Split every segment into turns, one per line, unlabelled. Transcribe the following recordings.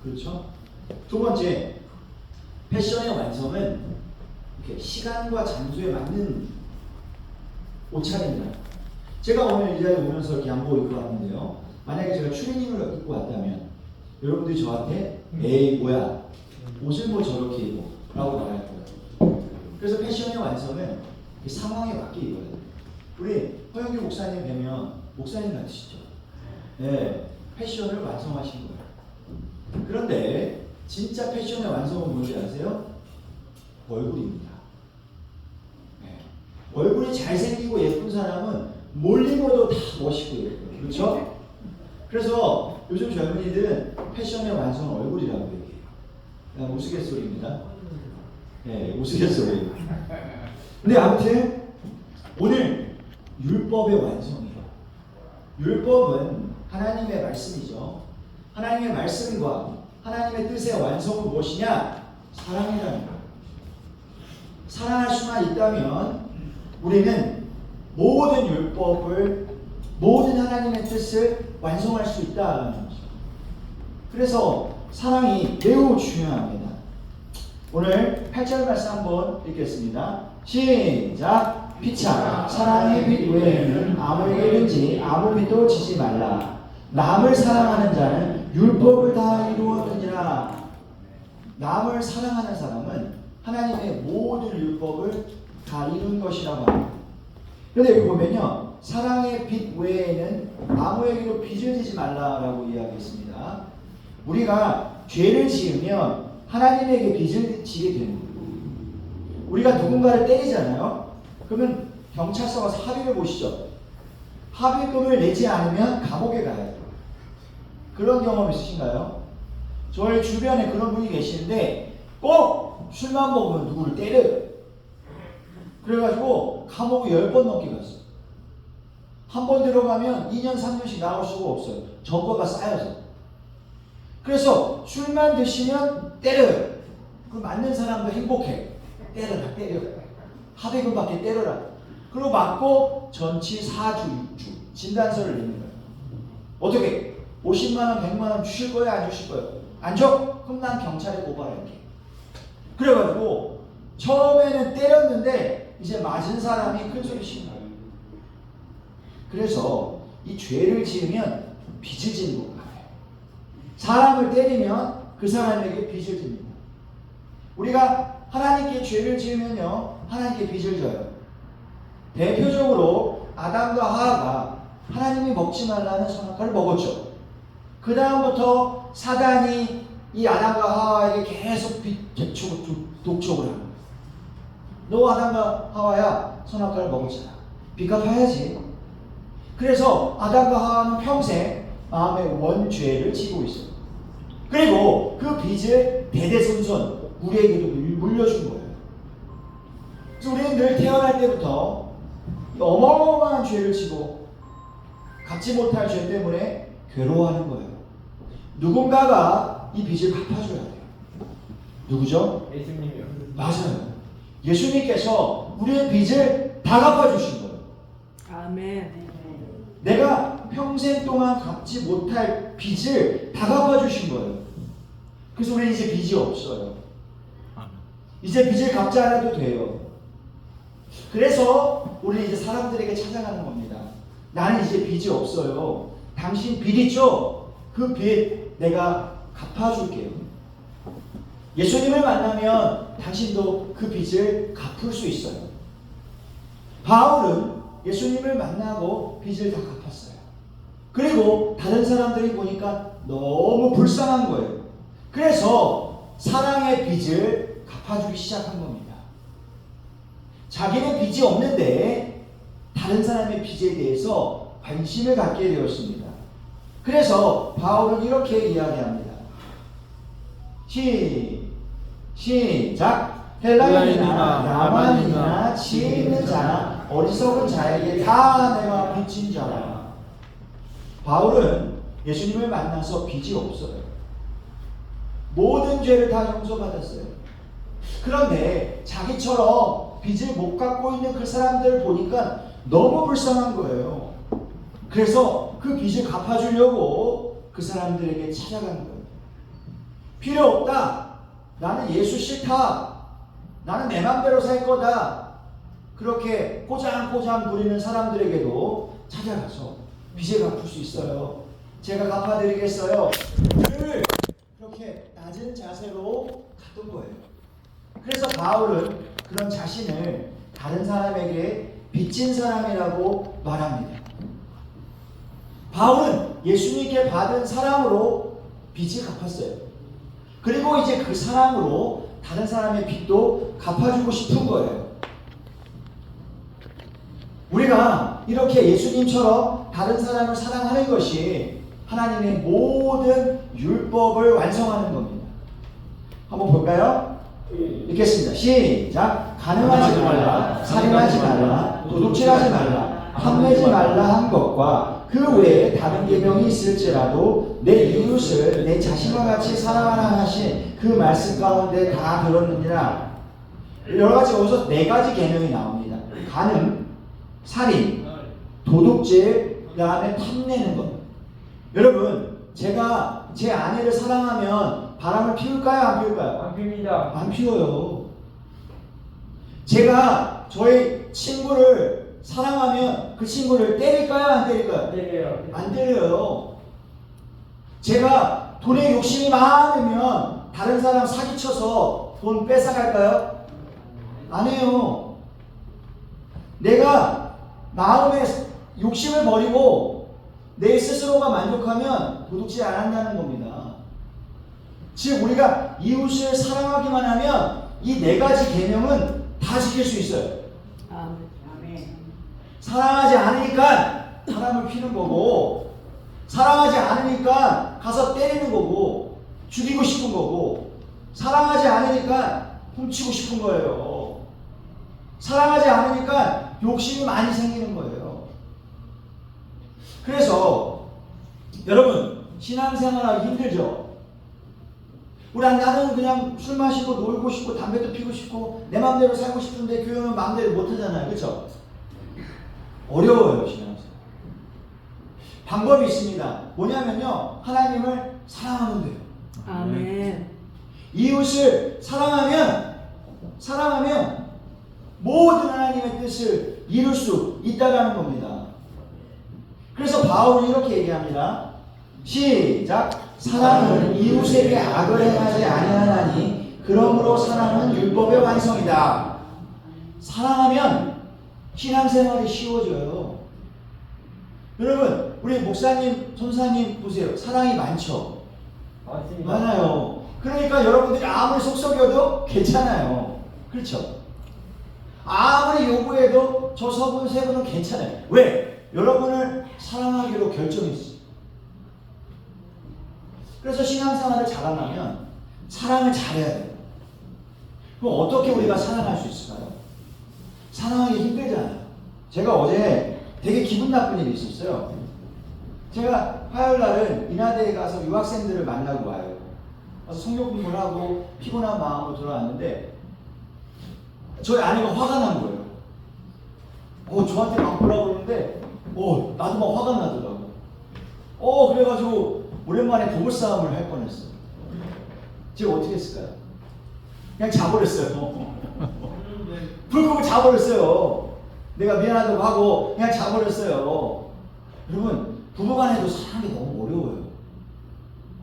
그렇죠? 두 번째, 패션의 완성은 이렇게 시간과 장소에 맞는 옷차림이다. 제가 오늘 이 자리에 오면서 이렇게 양복을 입고 왔는데요. 만약에 제가 추리닝을 입고 왔다면 여러분들이 저한테 에이 뭐야 옷을 뭐 저렇게 입어 라고 말할 거예요. 그래서 패션의 완성은 상황에 맞게 입어야 돼요. 우리 허영규 목사님 뵈면 목사님 같으시죠? 네, 패션을 완성하신 거예요. 그런데 진짜 패션의 완성은 뭔지 아세요? 얼굴입니다. 네. 얼굴이 잘생기고 예쁜 사람은 뭘 입어도 다 멋있고 예뻐요. 그렇죠? 그래서 요즘 젊은이들은 패션의 완성은 얼굴이라고 얘기해요. 그냥 우스갯소리입니다. 네, 우스갯소리. 근데 아무튼 오늘 율법의 완성이에요. 율법은 하나님의 말씀이죠. 하나님의 말씀과 하나님의 뜻의 완성은 무엇이냐? 사랑이라는 거예요. 사랑할 수만 있다면 우리는 모든 율법을, 모든 하나님의 뜻을 완성할 수 있다는 거죠. 그래서 사랑이 매우 중요합니다. 오늘 8절 말씀 한번 읽겠습니다. 시작! 피차 사랑의 빛 외에는 아무에게든지 아무 빛도 지지 말라. 남을 사랑하는 자는 율법을 다 이루었느니라. 남을 사랑하는 사람은 하나님의 모든 율법을 다 이룬 것이라고 합니다. 그런데 여기 보면요, 사랑의 빛 외에는 아무에게도 빚을 지지 말라라고 이야기했습니다. 우리가 죄를 지으면 하나님에게 빚을 지게 되는 거예요. 우리가 누군가를 때리잖아요. 그러면 경찰서 가서 합의를 보시죠. 합의금을 내지 않으면 감옥에 가야 돼요. 그런 경험 있으신가요? 저희 주변에 그런 분이 계시는데 꼭 술만 먹으면 누구를 때려요. 그래가지고 감옥에 10번 넘게 갔어요. 한 번 들어가면 2년, 3년씩 나올 수가 없어요. 전과가 쌓여서. 그래서 술만 드시면 때려요. 그 맞는 사람도 행복해. 때려라, 때려. 합의금 받게 때려라. 그리고 맞고 전치 4주, 6주 진단서를 내는 거예요. 어떻게? 50만원, 100만원 주실 거예요? 안 주실 거예요? 안 줘? 그럼 난 경찰에 고발할게. 그래가지고 처음에는 때렸는데 이제 맞은 사람이 큰 소리 치는 거예요. 그래서 이 죄를 지으면 빚을 지는 것 같아요. 사람을 때리면 그 사람에게 빚을 집니다. 우리가 하나님께 죄를 지으면요, 하나님께 빚을 져요. 대표적으로 아담과 하와가 하나님이 먹지 말라는 선악과를 먹었죠. 그 다음부터 사단이 이 아담과 하와에게 계속 독촉을 하는 거예요. 너 아담과 하와야 선악과를 먹었잖아. 빚 갚아야지. 그래서 아담과 하와는 평생 마음의 원죄를 지고 있어요. 그리고 그 빚을 대대손손 우리에게도 물려준 거예요. 그래서 우리는 늘 태어날 때부터 어마어마한 죄를 지고 갚지 못할 죄 때문에 괴로워하는 거예요. 누군가가 이 빚을 갚아줘야 돼요. 누구죠?
예수님이요.
맞아요. 예수님께서 우리의 빚을 다 갚아주신 거예요.
아멘.
내가 평생 동안 갚지 못할 빚을 다 갚아주신 거예요. 그래서 우리는 이제 빚이 없어요. 이제 빚을 갚지 않아도 돼요. 그래서 우리는 이제 사람들에게 찾아가는 겁니다. 나는 이제 빚이 없어요. 당신 빚 있죠? 그 빚 내가 갚아줄게요. 예수님을 만나면 당신도 그 빚을 갚을 수 있어요. 바울은 예수님을 만나고 빚을 다 갚았어요. 그리고 다른 사람들이 보니까 너무 불쌍한 거예요. 그래서 사랑의 빚을 갚아주기 시작한 겁니다. 자기는 빚이 없는데 다른 사람의 빚에 대해서 관심을 갖게 되었습니다. 그래서 바울은 이렇게 이야기합니다. 시작! 헬라인이나 야만인이나 지혜 있는 자나 어리석은 자에게 다 내가 빚진 자라. 바울은 예수님을 만나서 빚이 없어요. 모든 죄를 다 용서받았어요. 그런데 자기처럼 빚을 못 갚고 있는 그 사람들을 보니까 너무 불쌍한 거예요. 그래서 그 빚을 갚아주려고 그 사람들에게 찾아간 거예요. 필요 없다. 나는 예수 싫다. 나는 내 맘대로 살 거다. 그렇게 꼬장꼬장 부리는 사람들에게도 찾아가서 빚을 갚을 수 있어요. 제가 갚아드리겠어요. 늘 그렇게 낮은 자세로 갔던 거예요. 그래서 바울은 그런 자신을 다른 사람에게 빚진 사람이라고 말합니다. 바울은 예수님께 받은 사랑으로 빚을 갚았어요. 그리고 이제 그 사랑으로 다른 사람의 빚도 갚아주고 싶은 거예요. 우리가 이렇게 예수님처럼 다른 사람을 사랑하는 것이 하나님의 모든 율법을 완성하는 겁니다. 한번 볼까요? 읽겠습니다. 시작. 가늠하지 말라, 살인하지 말라, 도둑질하지 말라, 탐내지 말라 한 것과 그 외에 다른 계명이 있을지라도 내 이웃을 내 자신과 같이 사랑하라 하신 그 말씀 가운데 다 들었느니라. 여러 가지 여기서 네 가지 계명이 나옵니다. 간음, 살인, 도둑질, 그 다음에 탐내는 것. 여러분, 제가 제 아내를 사랑하면 바람을 피울까요? 안 피울까요?
안 핍니다.
안 피워요. 제가 저의 친구를 사랑하면 그 친구를 때릴까요? 안 때릴까요?
때려요.
안 때려요. 제가 돈에 욕심이 많으면 다른 사람 사기쳐서 돈 뺏어갈까요? 안 해요. 내가 마음에 욕심을 버리고 내 스스로가 만족하면 도둑질 안 한다는 겁니다. 즉 우리가 이웃을 사랑하기만 하면 이 네 가지 계명은 다 지킬 수 있어요.
아멘.
사랑하지 않으니까 사람을 피는 거고, 사랑하지 않으니까 가서 때리는 거고, 죽이고 싶은 거고, 사랑하지 않으니까 훔치고 싶은 거예요. 사랑하지 않으니까 욕심이 많이 생기는 거예요. 그래서 여러분, 신앙생활하기 힘들죠? 나는 그냥 술 마시고 놀고 싶고 담배도 피우고 싶고 내 마음대로 살고 싶은데 교회는 마음대로 못 하잖아요. 그렇죠? 어려워요, 신앙생활. 방법이 있습니다. 뭐냐면요, 하나님을 사랑하면 돼요.
아멘.
이웃을 사랑하면 모든 하나님의 뜻을 이룰 수 있다라는 겁니다. 그래서 바울은 이렇게 얘기합니다. 시작. 사랑은 이웃에게 악을 행하지 아니하나니 그러므로 사랑은 율법의 완성이다. 사랑하면 신앙생활이 쉬워져요. 여러분, 우리 목사님, 선사님 보세요. 사랑이 많죠?
맞습니다.
많아요. 그러니까 여러분들이 아무리 속썩여도 괜찮아요. 그렇죠? 아무리 요구해도 저 서분 세 분은 괜찮아요. 왜? 여러분을 사랑하기로 결정했어요. 그래서 신앙생활을 잘하려면 사랑을 잘해야 돼요. 그럼 어떻게 우리가 사랑할 수 있을까요? 사랑하기 힘들잖아요. 제가 어제 되게 기분 나쁜 일이 있었어요. 제가 화요일 날은 인하대에 가서 유학생들을 만나고 와요. 그래서 성경 공부를 하고 피곤한 마음으로 돌아왔는데 저희 아내가 화가 난 거예요. 저한테 막 뭐라고 그러는데 나도 막 화가 나더라고. 그래가지고 오랜만에 부부싸움을 할 뻔했어요. 제가 어떻게 했을까요? 그냥 자버렸어요. 불 끄고 자버렸어요. 내가 미안하다고 하고 그냥 자버렸어요. 여러분, 부부간에도 사랑이 너무 어려워요.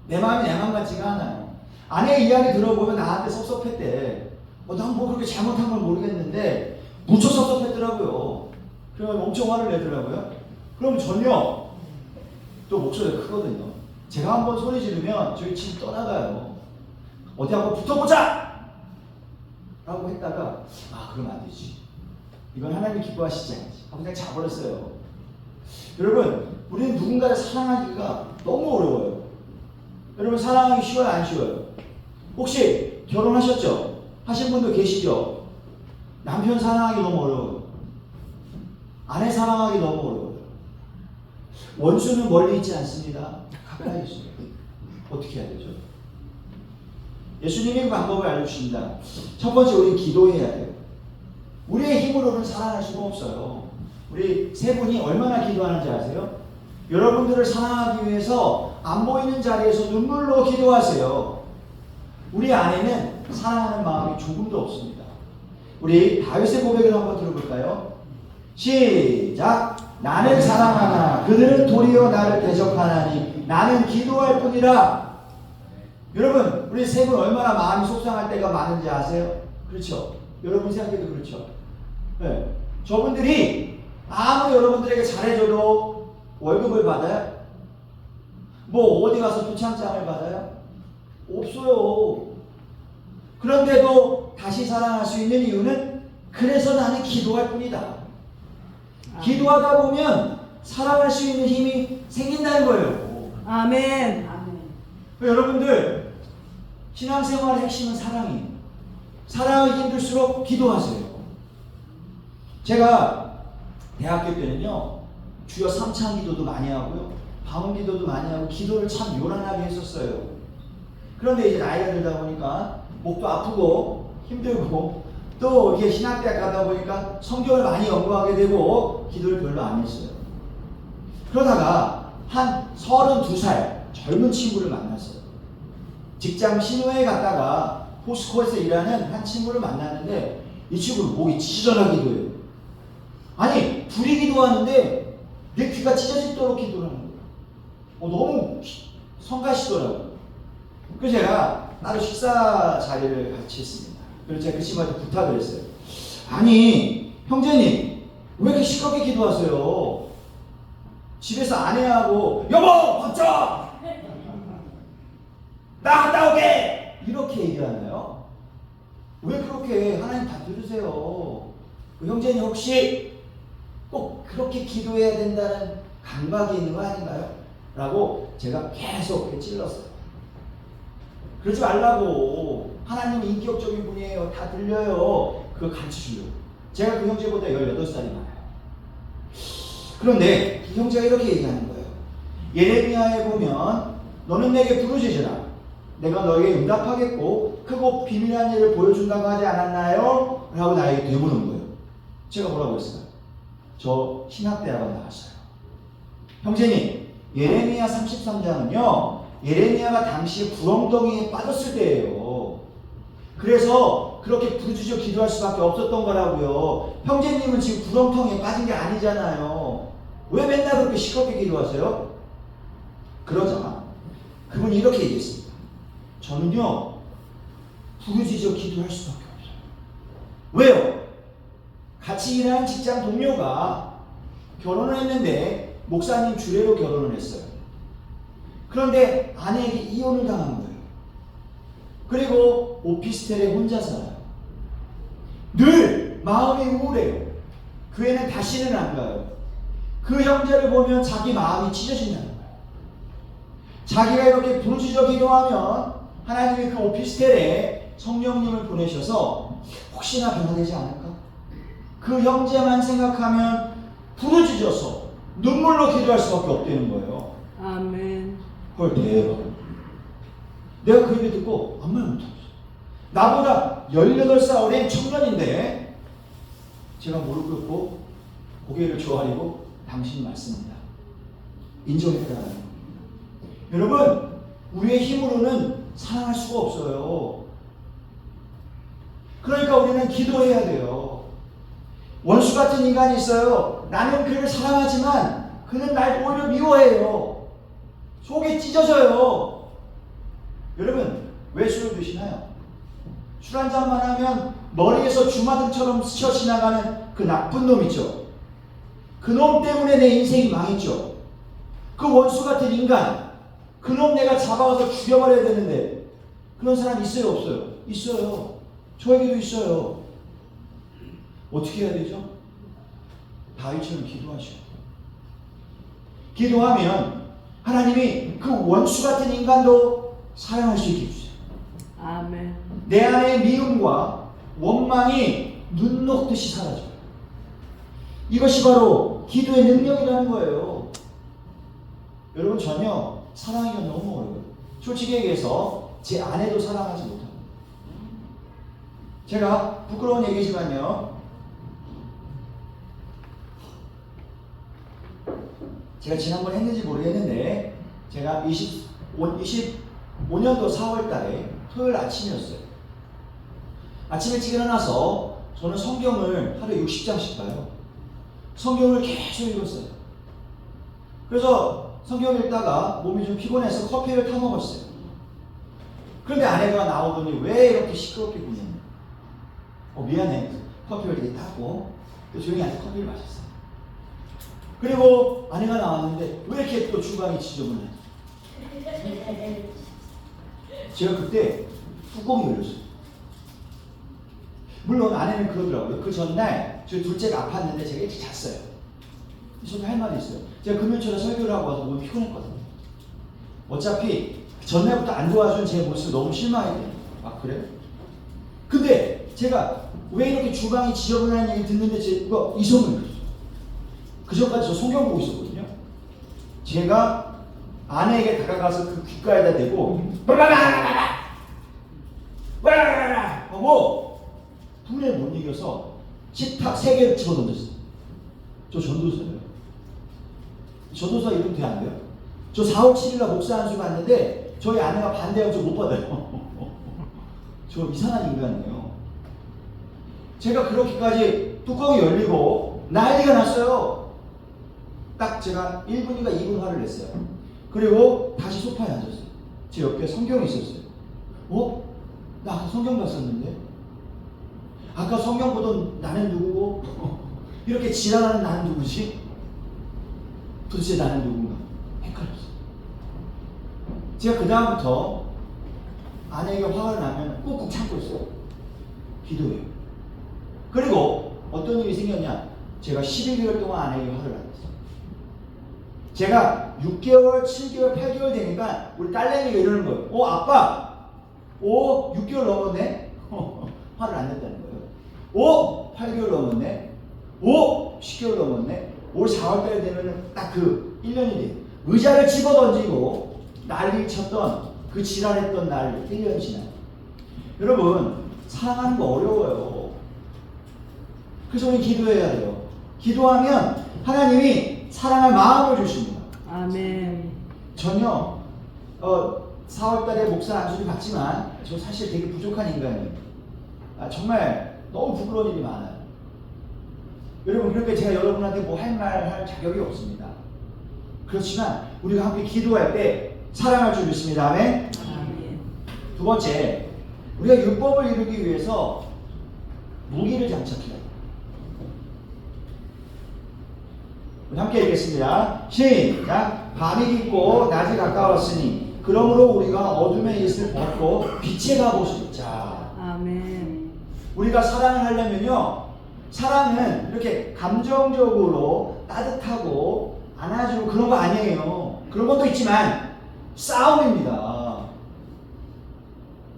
내 마음이 내 마음 같지가 않아요. 아내 이야기 들어보면 나한테 섭섭했대. 난 뭐 그렇게 잘못한 걸 모르겠는데 무척 섭섭했더라고요. 그러면 엄청 화를 내더라고요. 그럼 전혀 또 목소리가 크거든요. 제가 한번 소리 지르면 저희 집 떠나가요. 어디 한번 붙어보자! 라고 했다가 그러면 안 되지. 이건 하나님이 기뻐하시지 않지. 하고 그냥 자버렸어요. 여러분, 우리는 누군가를 사랑하기가 너무 어려워요. 여러분, 사랑하기 쉬워요, 안 쉬워요? 혹시 결혼하셨죠? 하신 분도 계시죠? 남편 사랑하기 너무 어려워요. 아내 사랑하기 너무 어려워요. 원수는 멀리 있지 않습니다. 가까이 있어요. 어떻게 해야 되죠? 예수님이 그 방법을 알려주십니다. 첫 번째, 우리 기도해야 돼요. 우리의 힘으로는 사랑할 수가 없어요. 우리 세 분이 얼마나 기도하는지 아세요? 여러분들을 사랑하기 위해서 안 보이는 자리에서 눈물로 기도하세요. 우리 안에는 사랑하는 마음이 조금도 없습니다. 우리 다윗의 고백을 한번 들어볼까요? 시작. 나는 사랑하나 그들은 도리어 나를 대적하나니 나는 기도할 뿐이라. 여러분, 우리 세 분 얼마나 마음이 속상할 때가 많은지 아세요? 그렇죠? 여러분 생각해도 그렇죠? 네. 저분들이 아무리 여러분들에게 잘해줘도 월급을 받아요? 뭐 어디 가서 표창장을 받아요? 없어요. 그런데도 다시 사랑할 수 있는 이유는 그래서 나는 기도할 뿐이다. 기도하다 보면 사랑할 수 있는 힘이 생긴다는 거예요.
아멘.
여러분들 신앙생활의 핵심은 사랑이에요. 사랑하기 힘들수록 기도하세요. 제가 대학교 때는요 주여 3창 기도도 많이 하고요 방언 기도도 많이 하고 기도를 참 요란하게 했었어요. 그런데 이제 나이가 들다 보니까 목도 아프고 힘들고 또 이렇게 신학대학 가다 보니까 성경을 많이 연구하게 되고 기도를 별로 안 했어요. 그러다가 한 32살 젊은 친구를 만났어요. 직장 신호에 갔다가 포스코에서 일하는 한 친구를 만났는데 이 친구는 목이 찢어져라 기도해요. 아니 둘이 기도하는데 내 귀가 찢어지도록 기도를 하는 거예요. 너무 성가시더라고요. 그래서 제가 나도 식사 자리를 같이 했습니다. 그래서 제가 그 친구한테 부탁을 했어요. 아니 형제님 왜 이렇게 시끄럽게 기도하세요? 집에서 아내하고 여보 걷자 나 갔다 오게 이렇게 얘기하나요? 왜 그렇게 하나님 다 들으세요? 형제님 혹시 꼭 그렇게 기도해야 된다는 강박이 있는 거 아닌가요? 라고 제가 계속 찔렀어요. 그러지 말라고. 하나님은 인격적인 분이에요. 다 들려요. 그거 가르쳐주려고. 제가 그 형제보다 18살이 많아요. 그런데 그 형제가 이렇게 얘기하는 거예요. 예레미야에 보면 너는 내게 부르짖으라. 내가 너에게 응답하겠고 크고 비밀한 일을 보여준다고 하지 않았나요? 라고 나에게 되물은 거예요. 제가 뭐라고 했어요? 저 신학대학원 나왔어요. 형제님, 예레미야 33장은요 예레미야가 당시에 구렁텅이에 빠졌을 때예요. 그래서 그렇게 부르짖어 기도할 수밖에 없었던 거라고요. 형제님은 지금 구렁텅이에 빠진 게 아니잖아요. 왜 맨날 그렇게 시끄럽게 기도하세요? 그러자 그분이 이렇게 얘기했습니다. 저는요 부르짖어 기도할 수밖에 없어요. 왜요? 같이 일하는 직장 동료가 결혼을 했는데 목사님 주례로 결혼을 했어요. 그런데 아내에게 이혼을 당한 거예요. 그리고 오피스텔에 혼자 살아요. 늘 마음이 우울해요. 교회는 다시는 안 가요. 그 형제를 보면 자기 마음이 찢어진다는 거예요. 자기가 이렇게 부르짖어 기도하면 하나님이 그 오피스텔에 성령님을 보내셔서 혹시나 변화되지 않을까? 그 형제만 생각하면 부르짖어서 눈물로 기도할 수밖에 없다는 거예요.
아멘.
헐 대박. 내가 그 얘기 듣고 아무 말 못하겠어. 나보다 18살 어린 청년인데 제가 무릎 꿇고 고개를 조아리고 당신 맞습니다. 인정해달라는 여러분 우리의 힘으로는 사랑할 수가 없어요. 그러니까 우리는 기도해야 돼요. 원수 같은 인간이 있어요. 나는 그를 사랑하지만 그는 날 오히려 미워해요. 속이 찢어져요. 여러분 왜 술을 드시나요? 술 한잔만 하면 머리에서 주마등처럼 스쳐 지나가는 그 나쁜 놈 있죠. 그 놈 때문에 내 인생이 망했죠. 그 원수 같은 인간 그 놈 내가 잡아와서 죽여버려야 되는데 그런 사람 있어요 없어요? 있어요. 저에게도 있어요. 어떻게 해야 되죠? 다윗처럼 기도하시오. 기도하면 하나님이 그 원수 같은 인간도 사랑할 수 있게 해주세요.
아멘.
내 안의 미움과 원망이 눈 녹듯이 사라져요. 이것이 바로 기도의 능력이라는 거예요. 여러분 전혀 사랑하기가 너무 어려워요. 솔직히 얘기해서 제 아내도 사랑하지 못합니다. 제가 부끄러운 얘기지만요. 제가 지난번 했는지 모르겠는데 제가 25년도 4월 달에 토요일 아침이었어요. 아침 일찍 일어나서 저는 성경을 하루에 60장씩 봐요. 성경을 계속 읽었어요. 그래서 성경 읽다가 몸이 좀 피곤해서 커피를 타 먹었어요. 그런데 아내가 나오더니 왜 이렇게 시끄럽게 구냐. 미안해. 커피를 이렇게 타고 조용히 앉아서 커피를 마셨어요. 그리고 아내가 나왔는데 왜 이렇게 또 주방이 지저분해? 제가 그때 뚜껑이 열렸어요. 물론 아내는 그러더라고요. 그 전날 저희 둘째가 아팠는데 제가 일찍 잤어요. 저도 할 말이 있어요. 제가 금요일에 설교를 하고 와서 몸이 피곤했거든요. 어차피 전날부터 안 도와준 제 모습 너무 실망했대요. 아 그래? 근데 제가 왜 이렇게 주방이 지저분한 얘기 듣는데 제가 이성을 들었어요. 그 전까지 저 성경 보고 있었거든요. 제가 아내에게 다가가서 그 귓가에다 대고 하고 분에 못 이겨서 식탁 3개를 집어던졌어요. 저 전도사예요. 전도사 이름 돼 안 돼요? 저 4월 7일날 목사 안수 갔는데 저희 아내가 반대하고 저 못 받아요. 저 이상한 인간이에요. 제가 그렇게까지 뚜껑이 열리고 난리가 났어요. 딱 제가 1분인가 2분 화를 냈어요. 그리고 다시 소파에 앉았어요. 제 옆에 성경이 있었어요. 나 아까 성경 봤었는데? 아까 성경 보던 나는 누구고? 이렇게 지랄하는 나는 누구지? 도대체 나는 누군가? 헷갈렸어요. 제가 그 다음부터 아내에게 화가 나면 꾹꾹 참고 있어요. 기도해요. 그리고 어떤 일이 생겼냐? 제가 11개월 동안 아내에게 화를 안 냈어요. 제가 6개월, 7개월, 8개월 되니까 우리 딸내미가 이러는 거예요. 아빠! 6개월 넘었네? 화를 안 냈다는 거예요. 8개월 넘었네? 10개월 넘었네? 올 4월달에 되면 딱 그 1년이 돼요. 의자를 집어던지고 난리 쳤던 그 지랄했던 날 1년 지나요. 여러분 사랑하는 거 어려워요. 그래서 우리 기도해야 돼요. 기도하면 하나님이 사랑할 마음을 주십니다.
아멘.
전혀 4월달에 목사 안수를 받지만 저 사실 되게 부족한 인간이에요. 정말 너무 부끄러운 일이 많아요. 여러분 그렇게 제가 여러분한테 뭐 할 말 할 자격이 없습니다. 그렇지만 우리가 함께 기도할 때 사랑할 줄 믿습니다. 아멘.
아멘.
두 번째, 우리가 율법을 이루기 위해서 무기를 장착해야 돼요. 우리 함께 읽겠습니다. 시작. 밤이 깊고 낮이 가까웠으니 그러므로 우리가 어둠의 이슬을 벗고 빛의 갑옷을 입자.
아멘.
우리가 사랑을 하려면요, 사랑은 이렇게 감정적으로 따뜻하고 안아주고 그런 거 아니에요. 그런 것도 있지만 싸움입니다.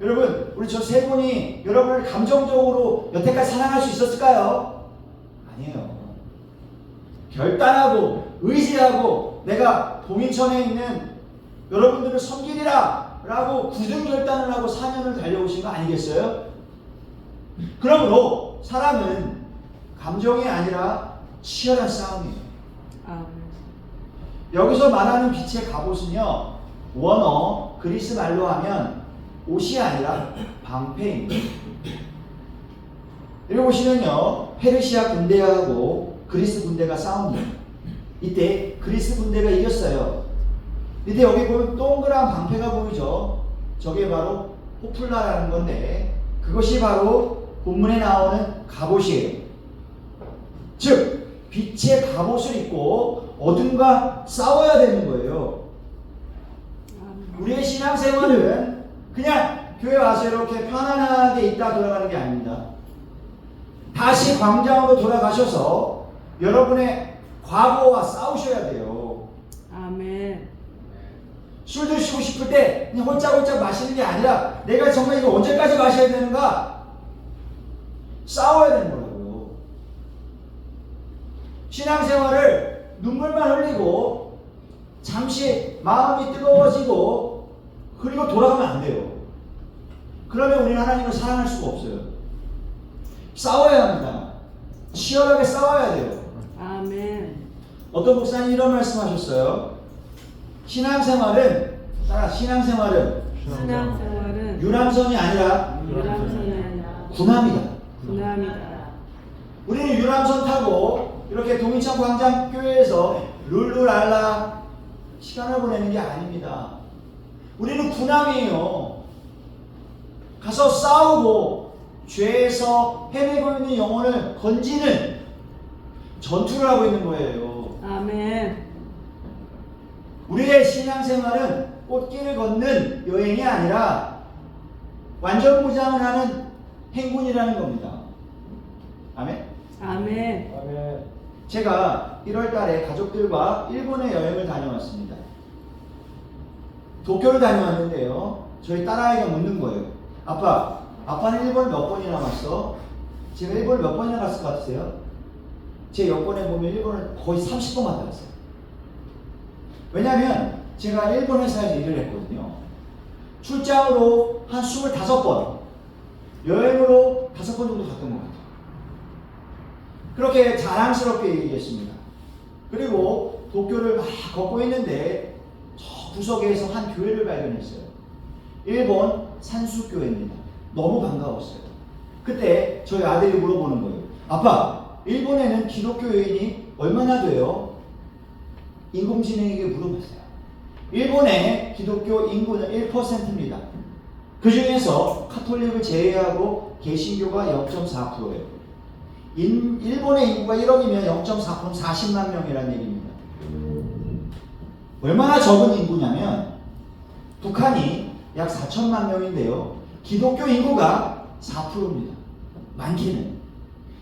여러분, 우리 저 세 분이 여러분을 감정적으로 여태까지 사랑할 수 있었을까요? 아니에요. 결단하고 의지하고 내가 봉인천에 있는 여러분들을 섬기리라 라고 굳은 결단을 하고 4년을 달려오신 거 아니겠어요? 그러므로 사랑은 감정이 아니라 치열한 싸움이에요.
아멘.
여기서 말하는 빛의 갑옷은요, 원어 그리스 말로 하면 옷이 아니라 방패입니다. 여기 보시면요, 페르시아 군대하고 그리스 군대가 싸웁니다. 이때 그리스 군대가 이겼어요. 이때 여기 보면 동그란 방패가 보이죠? 저게 바로 호플라라는 건데 그것이 바로 본문에 나오는 갑옷이에요. 즉 빛의 갑옷을 입고 어둠과 싸워야 되는 거예요. 우리의 신앙생활은 그냥 교회 와서 이렇게 편안하게 있다 돌아가는 게 아닙니다. 다시 광장으로 돌아가셔서 여러분의 과거와 싸우셔야 돼요.
아멘.
술 드시고 싶을 때 그냥 홀짝홀짝 마시는 게 아니라 내가 정말 이거 언제까지 마셔야 되는가? 싸워야 되는 거라고요. 신앙생활을 눈물만 흘리고 잠시 마음이 뜨거워지고 그리고 돌아가면 안 돼요. 그러면 우리는 하나님을 사랑할 수가 없어요. 싸워야 합니다. 치열하게 싸워야 돼요.
아멘.
어떤 목사님 이런 말씀하셨어요. 신앙생활은
신앙생활은
유람선이 아니라
유람선이 아니라
군함이다.
군함이다.
우리는 유람선 타고 이렇게 동인천 광장교회에서 룰루랄라 시간을 보내는 게 아닙니다. 우리는 군함이에요. 가서 싸우고 죄에서 헤매고 있는 영혼을 건지는 전투를 하고 있는 거예요.
아멘.
우리의 신앙생활은 꽃길을 걷는 여행이 아니라 완전 무장을 하는 행군이라는 겁니다. 아멘.
아멘.
제가 1월 달에 가족들과 일본에 여행을 다녀왔습니다. 도쿄를 다녀왔는데요. 저희 딸아이가 묻는 거예요. 아빠는 일본 몇 번이나 갔어? 제가 일본 몇 번이나 갔을 것 같으세요? 제 여권에 보면 일본을 거의 30번 갔다 왔어요. 왜냐면 제가 일본 회사에서 일을 했거든요. 출장으로 한 25번, 여행으로 5번 정도 갔던 것 같아요. 그렇게 자랑스럽게 얘기했습니다. 그리고 도쿄를 막 걷고 있는데 저 구석에서 한 교회를 발견했어요. 일본 산수교회입니다. 너무 반가웠어요. 그때 저희 아들이 물어보는 거예요. 아빠, 일본에는 기독교인이 얼마나 돼요? 인공지능에게 물어봤어요. 일본의 기독교 인구는 1%입니다. 그 중에서 카톨릭을 제외하고 개신교가 0.4%예요. 일본의 인구가 1억이면 0.4%는 40만 명이라는 얘기입니다. 얼마나 적은 인구냐면 북한이 약 4천만 명인데요. 기독교 인구가 4%입니다. 많기는.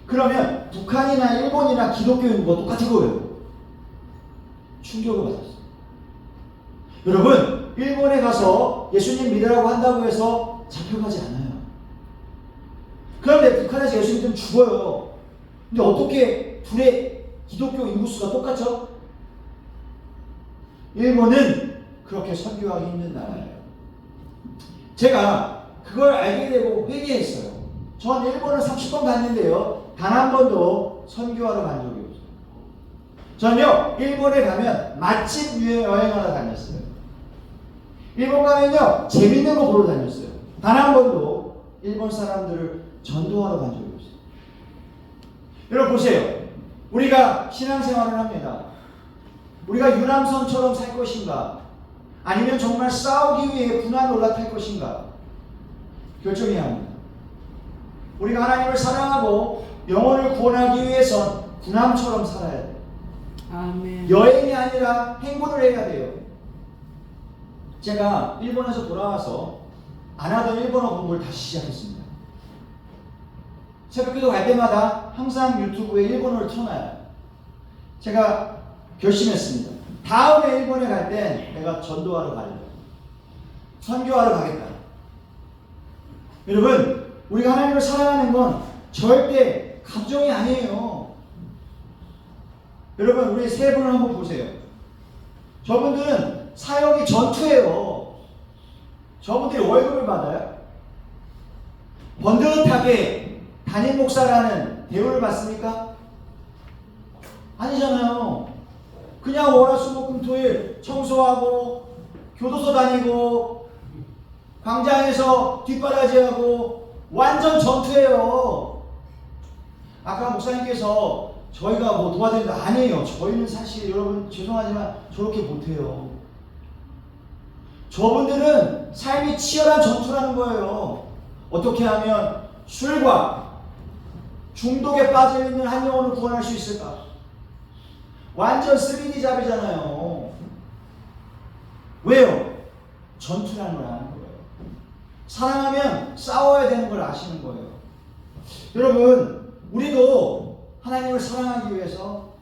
그러면 북한이나 일본이나 기독교 인구가 똑같은 거예요. 충격을 받았어요. 여러분, 일본에 가서 예수님 믿으라고 한다고 해서 잡혀가지 않아요. 그런데 북한에서 예수님 좀 죽어요. 근데 어떻게 둘의 기독교 인구수가 똑같죠? 일본은 그렇게 선교하기 힘든 나라예요. 제가 그걸 알게 되고 회개했어요. 전 일본을 30번 갔는데요. 단 한 번도 선교하러 간 적이 없어요. 전요, 일본에 가면 맛집 여행하러 다녔어요. 일본 가면요, 재밌는 거 보러 다녔어요. 단 한 번도 일본 사람들을 전도하러 간 적이 없어요. 여러분 보세요. 우리가 신앙생활을 합니다. 우리가 유람선처럼 살 것인가? 아니면 정말 싸우기 위해 군함에 올라탈 것인가? 결정해야 합니다. 우리가 하나님을 사랑하고 영혼을 구원하기 위해선 군함처럼 살아야 돼요.
아멘.
여행이 아니라 행군을 해야 돼요. 제가 일본에서 돌아와서 안 하던 일본어 공부를 다시 시작했습니다. 새벽기도 갈 때마다 항상 유튜브에 일본어를 틀어놔요. 제가 결심했습니다. 다음에 일본에 갈 땐 내가 전도하러 가려고. 선교하러 가겠다. 여러분, 우리가 하나님을 사랑하는 건 절대 감정이 아니에요. 여러분, 우리 세 분을 한번 보세요. 저분들은 사역이 전투예요. 저분들이 월급을 받아요. 번듯하게 담임 목사라는 대우를 받습니까? 아니잖아요. 그냥 월화수목금토일 청소하고 교도소 다니고 광장에서 뒷바라지하고 완전 전투예요. 아까 목사님께서 저희가 뭐 도와드린다 아니에요. 저희는 사실 여러분 죄송하지만 저렇게 못해요. 저분들은 삶이 치열한 전투라는 거예요. 어떻게 하면 술과 중독에 빠져있는 한 영혼을 구원할 수 있을까? 완전 3D 잡이잖아요. 왜요? 전투라는 걸 아는 거예요. 사랑하면 싸워야 되는 걸 아시는 거예요. 여러분, 우리도 하나님을 사랑하기 위해서,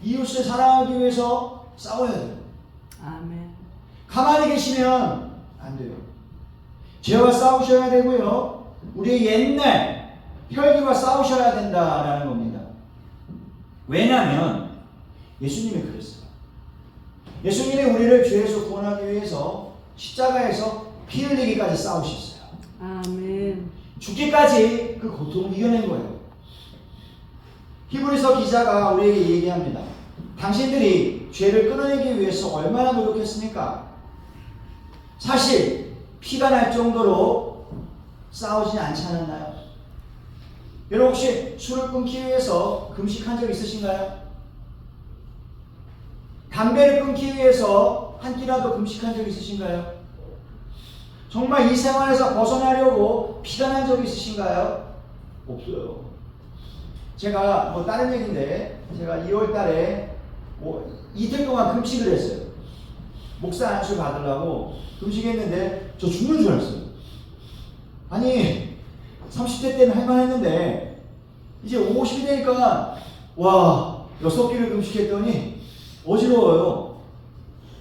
이웃을 사랑하기 위해서 싸워야 돼요.
아멘.
가만히 계시면 안 돼요. 죄와 싸우셔야 되고요. 우리의 옛날 혈기와 싸우셔야 된다라는 겁니다. 왜냐하면 예수님이 그랬어요. 예수님이 우리를 죄에서 구원하기 위해서 십자가에서 피 흘리기까지 싸우셨어요.
아멘.
죽기까지 그 고통을 이겨낸 거예요. 히브리서 기자가 우리에게 얘기합니다. 당신들이 죄를 끊어내기 위해서 얼마나 노력했습니까? 사실 피가 날 정도로 싸우지 않지 않았나요? 여러분 혹시 술을 끊기 위해서 금식한 적 있으신가요? 담배를 끊기 위해서 한 끼라도 금식한 적 있으신가요? 정말 이 생활에서 벗어나려고 피가 난 적 있으신가요? 없어요. 제가 뭐 다른 얘기인데 제가 2월 달에 뭐 이틀 동안 금식을 했어요. 목사 안수 받으려고 금식했는데 저 죽는 줄 알았어요. 아니 30대 때는 할만했는데 이제 50이 되니까 와 6끼를 금식했더니 어지러워요.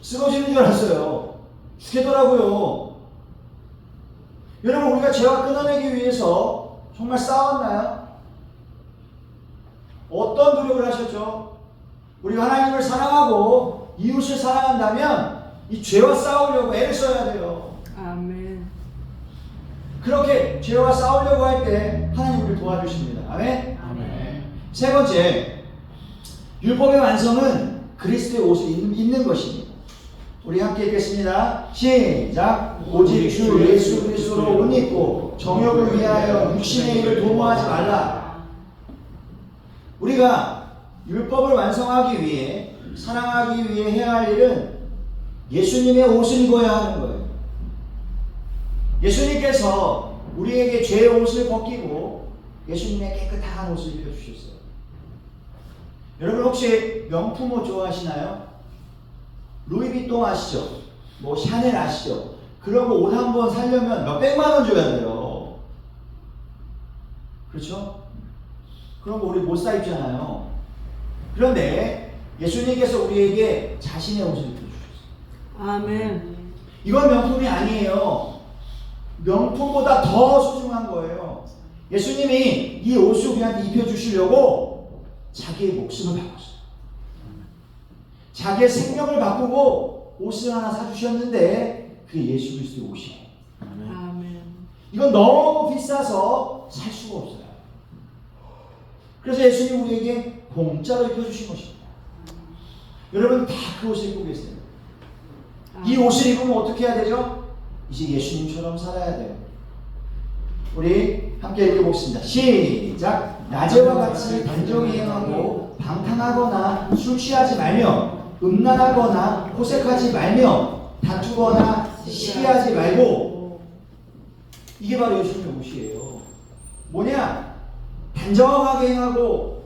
쓰러지는 줄 알았어요. 죽겠더라고요. 여러분 우리가 죄와 끊어내기 위해서 정말 싸웠나요? 어떤 노력을 하셨죠? 우리가 하나님을 사랑하고 이웃을 사랑한다면 이 죄와 싸우려고 애를 써야 돼요.
아멘.
그렇게 죄와 싸우려고 할 때 하나님 우리를 도와주십니다. 아멘?
아멘.
세 번째, 율법의 완성은 그리스도의 옷을 입는 것입니다. 우리 함께 읽겠습니다. 시작. 오직 주 예수 그리스도로 옷 입고 정욕을 위하여 육신의 일을 도모하지 말라. 우리가 율법을 완성하기 위해 사랑하기 위해 해야 할 일은 예수님의 옷을 입어야 하는 거예요. 예수님께서 우리에게 죄의 옷을 벗기고 예수님의 깨끗한 옷을 입혀주셨어요. 여러분 혹시 명품 옷 좋아하시나요? 루이비통 아시죠? 뭐 샤넬 아시죠? 그런 거 옷 한 번 사려면 몇백만 원 줘야 돼요. 그렇죠? 그런 거 우리 못 사 입잖아요. 그런데 예수님께서 우리에게 자신의 옷을 입혀주셨어요.
아멘.
이건 명품이 아니에요. 명품보다 더 소중한 거예요. 예수님이 이 옷을 우리한테 입혀주시려고 자기의 목숨을 바꿨어요. 자기의 생명을 바꾸고 옷을 하나 사주셨는데 그게 예수 그리스도의 옷이에요.
아멘.
이건 너무 비싸서 살 수가 없어요. 그래서 예수님 우리에게 공짜로 입혀주신 것입니다. 여러분 다 그 옷을 입고 계세요. 이 옷을 입으면 어떻게 해야 되죠? 이제 예수님처럼 살아야 돼요. 우리 함께 읽어보겠습니다. 시작. 낮에와 같이 단정히 행하고 방탕하거나 술 취하지 말며 음란하거나 호색하지 말며 다투거나 시기하지 말고. 이게 바로 예수님의 옷이에요. 뭐냐? 단정하게 행하고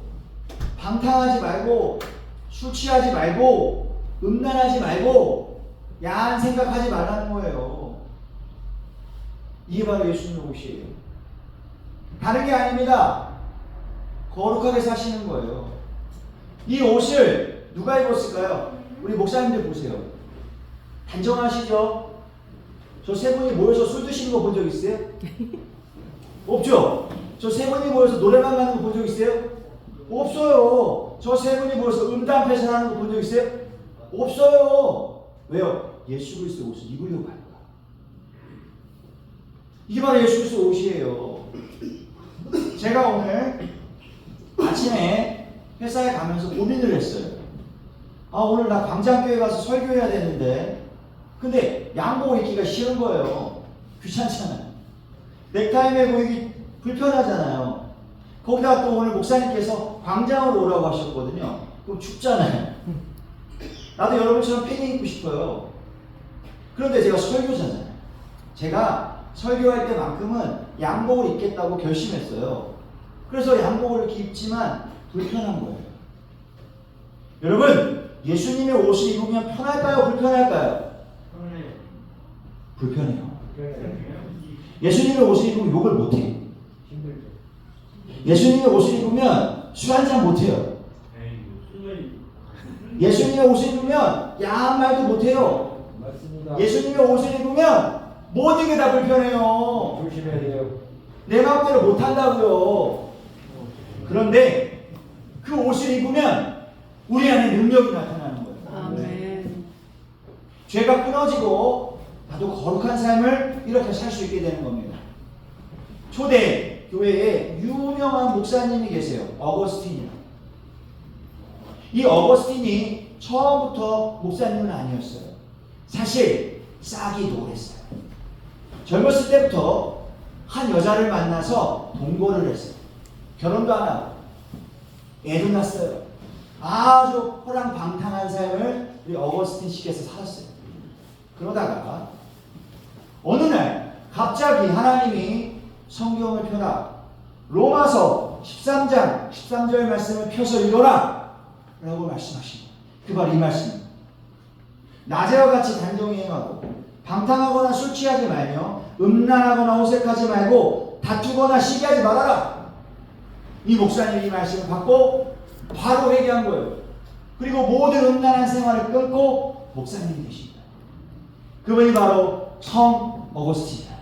방탕하지 말고 술 취하지 말고 음란하지 말고 야한 생각하지 말라는 거예요. 이게 바로 예수님의 옷이에요. 다른 게 아닙니다. 거룩하게 사시는 거예요. 이 옷을 누가 입었을까요? 우리 목사님들 보세요. 단정하시죠? 저 세 분이 모여서 술 드시는 거 본 적 있어요? 없죠? 저 세 분이 모여서 노래방 가는 거 본 적 있어요? 없어요. 저 세 분이 모여서 음담 패션하는 거 본 적 있어요? 없어요. 왜요? 예수 그리스도 옷을 입으려고 하는 거야. 이게 바로 예수 그리스도 옷이에요. 제가 오늘 아침에 회사에 가면서 고민을 했어요. 아, 오늘 나 광장교회 가서 설교해야 되는데 근데 양복을 입기가 싫은 거예요. 귀찮잖아요. 넥타이 매고 입기 불편하잖아요. 거기다가 또 오늘 목사님께서 광장으로 오라고 하셨거든요. 그럼 춥잖아요. 나도 여러분처럼 패딩 입고 싶어요. 그런데 제가 설교자잖아요. 제가 설교할 때만큼은 양복을 입겠다고 결심했어요. 그래서 양복을 이렇게 입지만 불편한 거예요. 여러분, 예수님의 옷을 입으면 편할까요? 불편할까요? 불편해요. 예수님의 옷을 입으면 욕을 못해요. 예수님의 옷을 입으면 술 한잔 못해요. 예수님의 옷을 입으면 야한 말도 못해요. 예수님의 옷을 입으면 모든 게 다 불편해요.
조심해야 돼요.
내 마음대로 못한다고요. 그런데 그 옷을 입으면 우리 안에 능력이 나타나는 거예요.
아멘.
죄가 끊어지고 나도 거룩한 삶을 이렇게 살 수 있게 되는 겁니다. 초대 교회에 유명한 목사님이 계세요. 어거스틴이요. 이 어거스틴이 처음부터 목사님은 아니었어요. 사실 싸기 노랬어요. 젊었을 때부터 한 여자를 만나서 동거를 했어요. 결혼도 안 하고 애도 낳았어요. 아주 호랑방탕한 삶을 우리 어거스틴 씨께서 살았어요. 그러다가 어느 날 갑자기 하나님이 성경을 펴라, 로마서 13장 13절 말씀을 펴서 읽어라 라고 말씀하십니다. 그 바로 이 말씀입니다. 낮에와 같이 단정히 행하고 방탕하거나 술 취하지 말며 음란하거나 호색하지 말고 다투거나 시기하지 말아라. 이 목사님이 이 말씀을 받고 바로 회개한 거예요. 그리고 모든 음란한 생활을 끊고 목사님이 되십니다. 그분이 바로 성 어거스틴이다.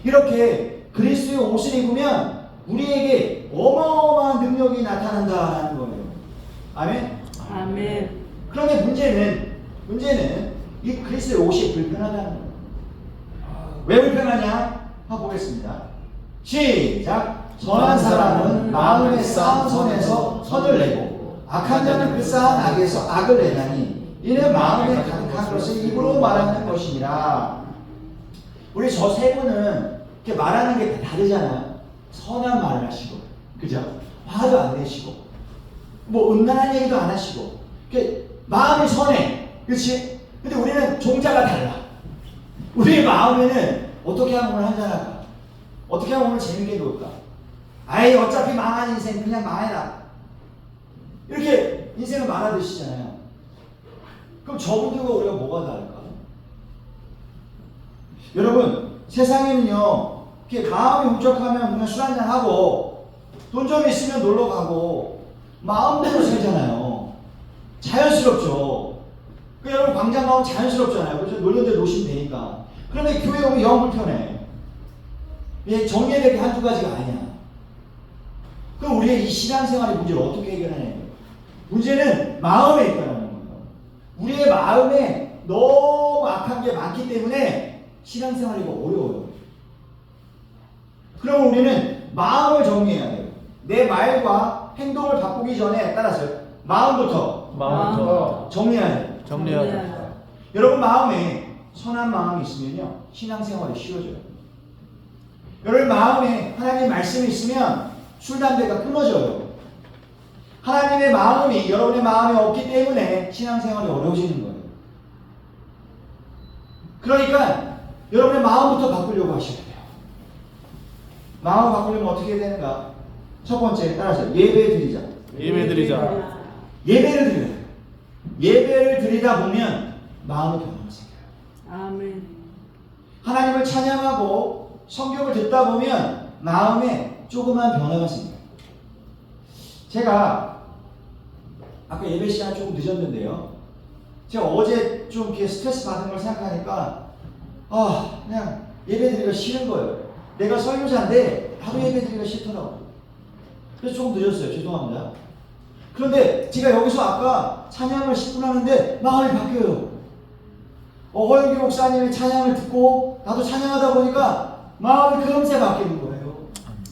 이렇게 그리스도의 옷을 입으면 우리에게 어마어마한 능력이 나타난다는 거예요. 아멘?
아멘.
그런데 문제는 이 그리스도의 옷이 불편하다는 거예요. 왜 불편하냐? 한번 보겠습니다. 시작! 선한 사람은 마음에 쌓은 선에서 선을 내고 악한 자는 그 쌓은 악에서 악을 내나니 이는 마음에 가득한 것을 입으로 말하는 것이니라. 우리 저 세 분은 이렇게 말하는 게 다르잖아요. 선한 말을 하시고, 그죠? 화도 안 내시고, 뭐 음란한 얘기도 안 하시고, 이렇게 마음이 선해, 그렇지? 근데 우리는 종자가 달라. 우리의 마음에는 어떻게 하면 오늘 한잔할까? 어떻게 하면 오늘 재밌게 놀까? 아이 어차피 망한 인생 그냥 망해라. 이렇게 인생을 말아드시잖아요. 그럼 저분들과 우리가 뭐가 다를까? 여러분 세상에는요 이렇게 마음이 울적하면 그냥 술 한잔 하고 돈 좀 있으면 놀러 가고 마음대로 살잖아요. 자연스럽죠. 그 여러분 광장 가면 자연스럽잖아요. 그래서 놀던 데 놓으시면 되니까. 그런데 교회 오면 영 불편해. 예, 정리해야 될 게 한두 가지가 아니야. 그럼 우리의 이 신앙생활의 문제를 어떻게 해결하냐? 문제는 마음에 있다는 거예요. 우리의 마음에 너무 악한 게 많기 때문에 신앙생활이 어려워요. 그럼 우리는 마음을 정리해야 돼요. 내 말과 행동을 바꾸기 전에 따라서요. 마음부터 정리해야 돼요.
정리하자.
여러분 마음에 선한 마음이 있으면요 신앙생활이 쉬워져요. 여러분 마음에 하나님의 말씀이 있으면 술 담배가 끊어져요. 하나님의 마음이 여러분의 마음에 없기 때문에 신앙생활이 어려워지는 거예요. 그러니까 여러분의 마음부터 바꾸려고 하셔야 돼요. 마음을 바꾸려면 어떻게 해야 되는가? 첫 번째 따라서 예배 드리자.
예배드리자.
예배를 드려야 돼요. 예배를 드리다 보면 마음의 변화가 생겨요.
아멘.
하나님을 찬양하고 성경을 듣다 보면 마음에 조그만 변화가 생겨요. 제가 아까 예배 시간 조금 늦었는데요. 제가 어제 좀 이렇게 스트레스 받은 걸 생각하니까 그냥 예배 드리기가 싫은 거예요. 내가 설교자인데 바로 예배 드리기가 싫더라고요. 그래서 조금 늦었어요. 죄송합니다. 그런데 제가 여기서 아까 찬양을 10분 하는데 마음이 바뀌어요. 허영기 목사님의 찬양을 듣고 나도 찬양하다 보니까 마음이 금세 바뀌는 거예요.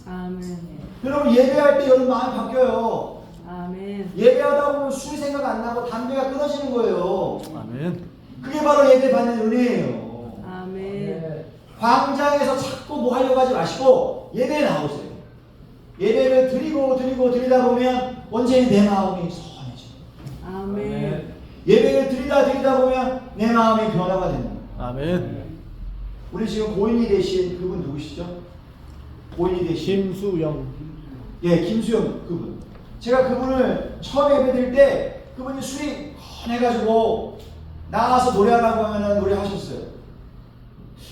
아멘.
여러분 예배할 때 여러분 마음이 바뀌어요.
아멘.
예배하다 보면 술 생각 안 나고 담배가 끊어지는 거예요.
아멘.
그게 바로 예배 받는 은혜예요.
아멘.
광장에서 자꾸 뭐 하려고 하지 마시고 예배에 나오세요. 예배를 드리다 보면 언제나 내 마음이 선해져요.
아멘.
예배를 드리다 보면 내 마음이 변화가 된다.
아멘.
우리 지금 고인이 되신 그분 누구시죠? 고인이 되신
김수영.
예, 김수영 그분. 제가 그분을 처음 예배 드릴 때 그분이 술이 건해가지고 나가서 노래하라고 하면 노래하셨어요.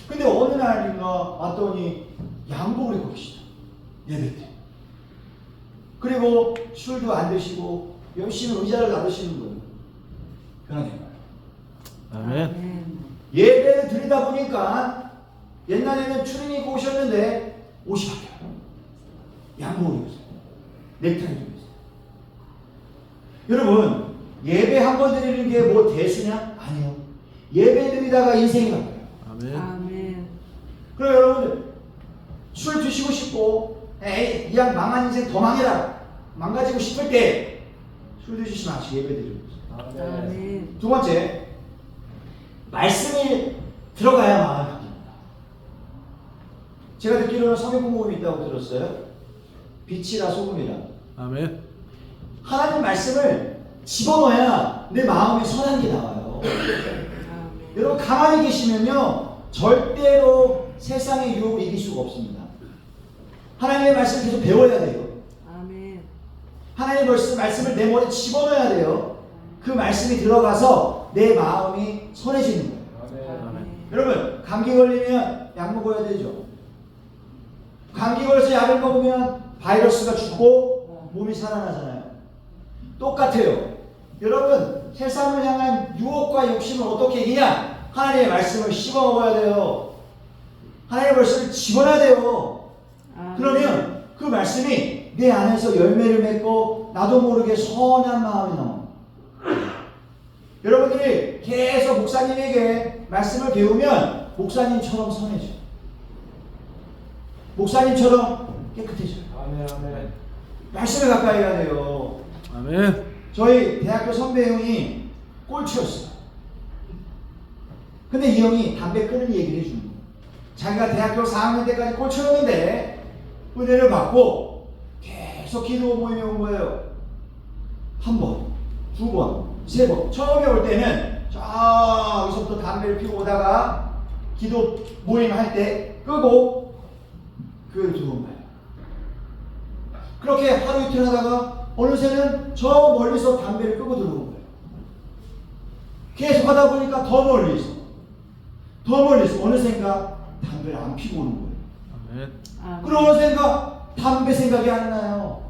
근데 어느 날인가 왔더니 양복을 입고 계시죠. 예배 때. 그리고 술도 안 드시고 열심히 의자를 놔두시는 거예요. 변화된 거예요.
아멘.
예배를 드리다 보니까 옛날에는 추리닝 입고 오셨는데 옷이 바뀌어요. 양복을 입으세요. 넥타이를 입으세요. 여러분 예배 한 번 드리는 게 뭐 대수냐? 아니요. 예배 드리다가 인생이 바뀌어요.
아멘.
아멘.
그럼 여러분들 술 드시고 싶고 에이 이양 망한 인생 더 망해라 망가지고 싶을 때 술 드시지 마시고 예배 드리고 있어요.
아멘.
두 번째 말씀이 들어가야 마음이 바뀝니다. 제가 듣기로는 성경 모임이 있다고 들었어요. 빛이라 소금이라.
아멘.
하나님 말씀을 집어넣어야 내 마음에 선한 게 나와요.
아멘.
여러분 가만히 계시면요 절대로 세상의 유혹을 이길 수가 없습니다. 하나님의 말씀을 계속 배워야 돼요.
아멘.
하나님의 말씀을 내 머리에 집어넣어야 돼요. 그 말씀이 들어가서 내 마음이 선해지는 거예요.
아멘.
여러분 감기 걸리면 약 먹어야 되죠. 감기 걸려서 약을 먹으면 바이러스가 죽고 몸이 살아나잖아요. 똑같아요. 여러분 세상을 향한 유혹과 욕심을 어떻게 이기냐? 하나님의 말씀을 씹어 먹어야 돼요. 하나님의 말씀을 집어넣어야 돼요.
아멘.
그러면 그 말씀이 내 안에서 열매를 맺고 나도 모르게 선한 마음이 나옵니다. 여러분들이 계속 목사님에게 말씀을 배우면 목사님처럼 선해져. 목사님처럼 깨끗해져요.
아멘. 아멘.
말씀을 가까이 해야 돼요.
아멘.
저희 대학교 선배 형이 꼴찌였어요. 근데 이 형이 담배 끊는 얘기를 해주는 거예요. 자기가 대학교 4학년 때까지 꼴찌였는데 은혜를 받고 계속 기도 모임에 온 거예요. 한 번, 두 번, 세 번. 처음에 올 때는 저기서부터 담배를 피우고 오다가 기도 모임 할 때 끄고 교회를 들어온 거예요. 그렇게 하루 이틀 하다가 어느새는 저 멀리서 담배를 끄고 들어온 거예요. 계속 하다 보니까 더 멀리서 어느샌가 담배를 안 피고 오는 거예요.
아멘.
아멘.
그럼 어느샌가 담배 생각이 안 나요.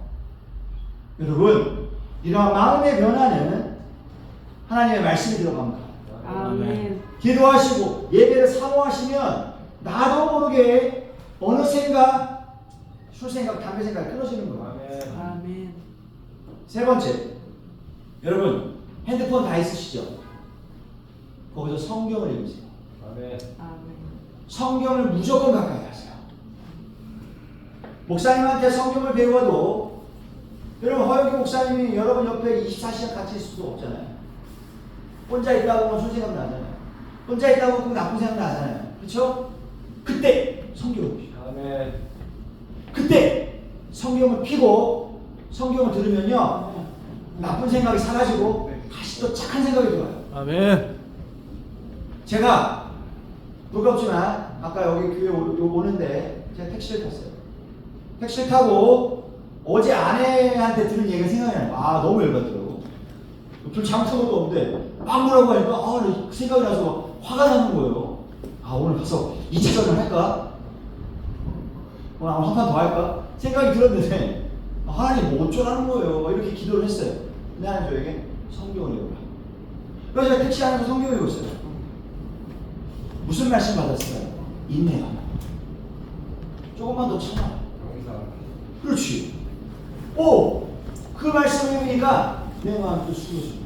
여러분 이러한 마음의 변화는 하나님의 말씀이 들어갑니다.
아멘.
기도하시고 예배를 사모하시면 나도 모르게 어느샌가 술 생각, 담배 생각이 끊어지는 거예요.
아멘.
세 번째, 여러분 핸드폰 다 있으시죠? 거기서 성경을 읽으세요.
아멘.
성경을 무조건 가까이 하세요. 목사님한테 성경을 배워도 여러분 허영기 목사님이 여러분 옆에 24시간 같이 있을 수도 없잖아요. 혼자 있다 보면 술 생각 나잖아요. 혼자 있다 보면 꼭 나쁜 생각 나잖아요. 그렇죠? 그때 성경을 피고
아멘.
그때 성경을 피고 성경을 들으면요 나쁜 생각이 사라지고 다시 또 착한 생각이 들어요.
아멘.
제가 놀랍지만 아까 여기 교회 오는데 제가 택시를 탔어요. 택시를 타고 어제 아내한테 들은 얘기가 생각이 나요. 아 너무 열받더라고. 별 잘못한 것도 없는데 막 뭐라고 하니까 그 생각이 나서 화가 나는 거예요. 아 오늘 가서 2차전을 할까? 오늘 한 판 더 할까? 생각이 들었는데 하나님 뭐 어쩌라는 거예요. 이렇게 기도를 했어요. 근데 하나님 저에게 성경을 읽어라. 그래서 제가 택시 안에서 성경을 읽었어요. 무슨 말씀 받았어요? 인내하라. 조금만 더 참아. 그렇지. 그 말씀을 읽으니까 내 마음도 숙여집니다.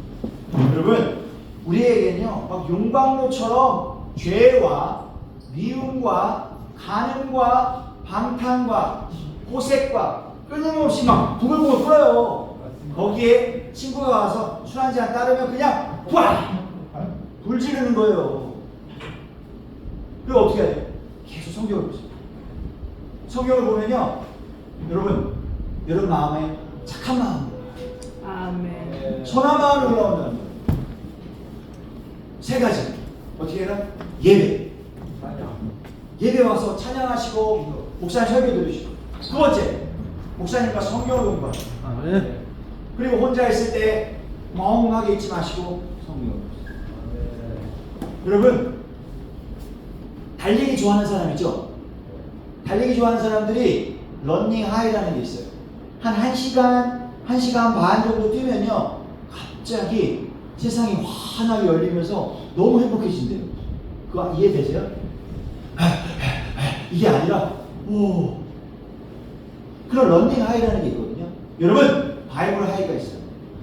여러분, 우리에게는요, 막 용광로처럼 죄와 미움과 간음과 방탕과 호색과 끊임없이 막 부글부글 끓어요. 거기에 친구가 와서 술 한잔 따르면 그냥 불 지르는 거예요. 그럼 어떻게 해야 돼요? 계속 성경을 보세요. 성경을 보면요, 여러분 마음에 착한 마음,
아멘.
선한 마음이 올라온다는 거예요. 세 가지. 어떻게 해라? 예배 와서 찬양하시고 목사님 설교 들으시고. 두 번째, 목사님과 성경을 공부하시고.
아멘.
그리고 혼자 있을 때 멍하게 있지 마시고 성경을 보세요. 여러분, 달리기 좋아하는 사람 있죠? 달리기 좋아하는 사람들이 러닝 하이라는 게 있어요. 한 1시간 반 정도 뛰면요, 갑자기 세상이 환하게 열리면서 너무 행복해진대요. 그거 이해되세요? 이게 아니라 그런 러닝 하이라는 게 있거든요. 여러분, 바이블 하이가 있어요.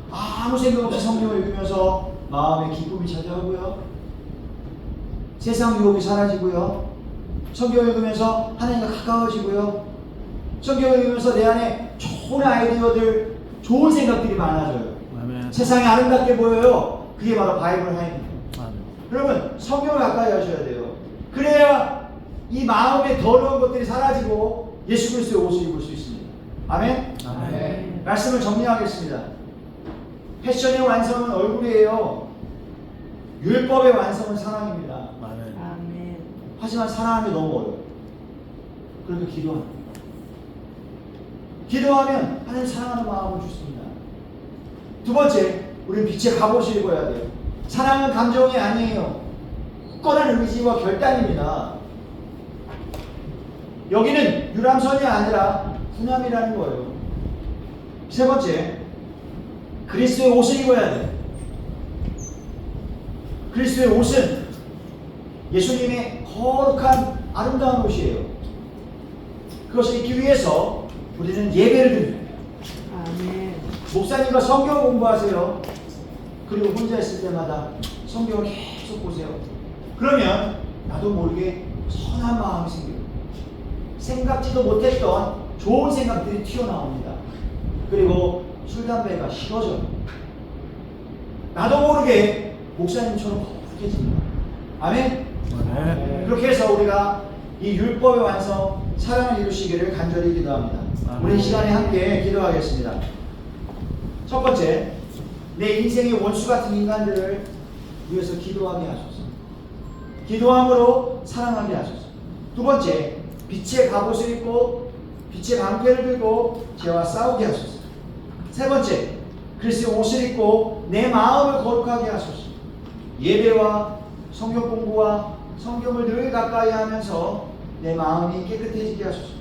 아무 생각 없이 성경을 읽으면서 마음에 기쁨이 찾아오고요, 세상 유혹이 사라지고요, 성경을 읽으면서 하나님과 가까워지고요, 성경을 읽으면서 내 안에 좋은 아이디어들, 좋은 생각들이 많아져요.
아멘.
세상이 아름답게 보여요. 그게 바로 바이블 하이입니다.
아멘.
여러분, 성경을 가까이 하셔야 돼요. 그래야 이 마음의 더러운 것들이 사라지고 예수 그리스도의 옷을 입을 수 있습니다. 아멘?
아멘.
말씀을 정리하겠습니다. 패션의 완성은 얼굴이에요. 율법의 완성은 사랑입니다.
아멘.
아멘.
하지만 사랑하는 게 너무 어려워요. 그래도 기도합니다. 기도하면 하나님 사랑하는 마음을 주십니다. 두 번째, 우리는 빛의 갑옷을 입어야 돼요. 사랑은 감정이 아니에요. 굳건한 의지와 결단입니다. 여기는 유람선이 아니라 군함이라는 거예요. 세 번째, 그리스도의 옷을 입어야 돼요. 그리스도의 옷은 예수님의 거룩한 아름다운 옷이에요. 그것을 입기 위해서 우리는 예배를 드립니다.
아멘.
목사님과 성경 공부하세요. 그리고 혼자 있을 때마다 성경을 계속 보세요. 그러면 나도 모르게 선한 마음이 생겨요. 생각지도 못했던 좋은 생각들이 튀어나옵니다. 그리고 술, 담배가 싫어져요. 나도 모르게 목사님처럼 거룩해집니다. 아멘?
아멘.
그렇게 해서 우리가 이 율법의 완성, 사랑을 이루시기를 간절히 기도합니다.
아멘.
우리 이 시간에 함께 기도하겠습니다. 첫 번째, 내 인생의 원수 같은 인간들을 위해서 기도하게 하소서. 기도함으로 사랑하게 하소서. 두 번째, 빛의 갑옷을 입고 빛의 방패를 들고 죄와 싸우게 하소서. 세 번째, 그리스도의 옷을 입고 내 마음을 거룩하게 하소서. 예배와 성경 공부와 성경을 늘 가까이 하면서 내 마음이 깨끗해지게 하소서.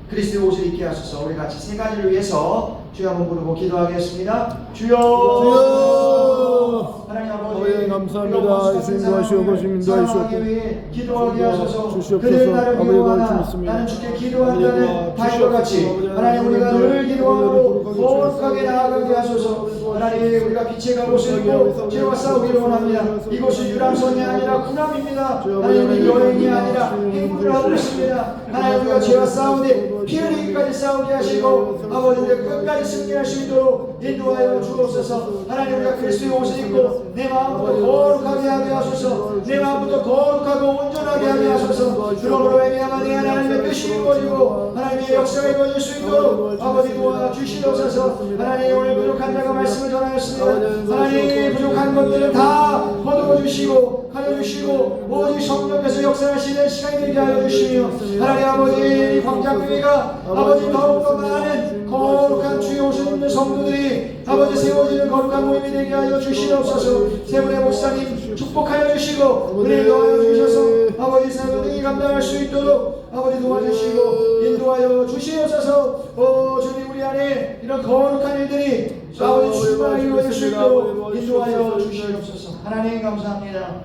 그리스도의 옷을 입게 하소서. 우리 같이 세 가지를 위해서 주여 한번 부르고 기도하겠습니다. 주여,
주여!
하나님 아버지,
아버지 감사합니다. 예수님도 하시옵고 주님도 하시옵고
기도하게 하소서.
주시옵소서.
그들 나를
아버지
미워하나
나를 주셨습니다.
나는 주께 기도한다는
아버지
바울과 같이
주시옵소서.
하나님 우리가 늘 기도함으로
아버지
거룩하게 나아가게 하소서. 하나님 우리가 빛의 갑옷을 입고 죄와 싸우기를 원합니다. 이곳은 유람선이 아니라 군함입니다. 하나님 우리 여행이 아니라 행군을 하고 있습니다. 하나님 우리가 죄와 싸우되 피 흘리기까지 싸우게 하시고 아버지 우리가 끝까지 승리할 수 있도록 인도하여 주옵소서. 하나님 우리가 그리스도의 옷을 입고 내 마음부터 거룩하게 하게 하소서. 내 마음부터 거룩하고 온전하게 하게 하소서. 그러므로 왜냐하면 내 하나님의 뜻이 이루어지고 하나님의 역사가 이루어질 수 있도록 아버지 도와 주시옵소서. 하나님 오늘 부족한 자가 말씀을 전하였습니다. 하나님 부족한 것들은 다 거두어 주시고 가려주시고 오직 성령께서 역사하시는 시간이 되게 하여 주시며 하나님 아버지 이 광장교회가 아버지 더욱더 많은 거룩한 주의 옷을 입는 성도들이 아버지 세워지는 거룩한 모임이 되게 하여 주시옵소서. 세 분의 목사님 축복하여 주시고 은혜 더하여 주셔서 아버지 사역을 등이 감당할 수 있도록 아버지 도와주시고 인도하여 주시옵소서. 주님 우리 안에 이런 거룩한 일들이 아버지 충만하게 이루어질 수 있도록 인도하여 주시옵소서. 하나님 감사합니다.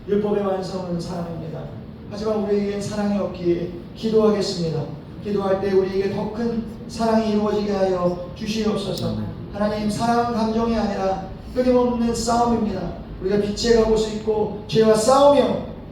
율법의 완성은 사랑입니다. 하지만 우리에겐 사랑이 없기에 기도하겠습니다. 기도할 때 우리에게 더 큰 사랑이 이루어지게 하여 주시옵소서. 하나님 사랑은 감정이 아니라 끊임없는 싸움입니다. 우리가 빛의 갑옷을 입고 죄와 싸우며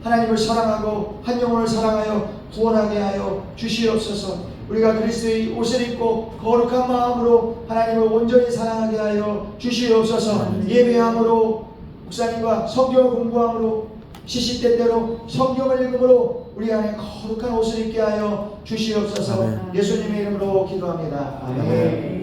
하나님을 사랑하고 한 영혼을 사랑하여 구원하게 하여 주시옵소서. 우리가 그리스도의 옷을 입고 거룩한 마음으로 하나님을 온전히 사랑하게 하여 주시옵소서. 예배함으로 목사님과 성경을 공부함으로 시시때때로 성경을 읽음으로 우리 안에 거룩한 옷을 입게 하여 주시옵소서.
아멘.
예수님의 이름으로 기도합니다. 아멘.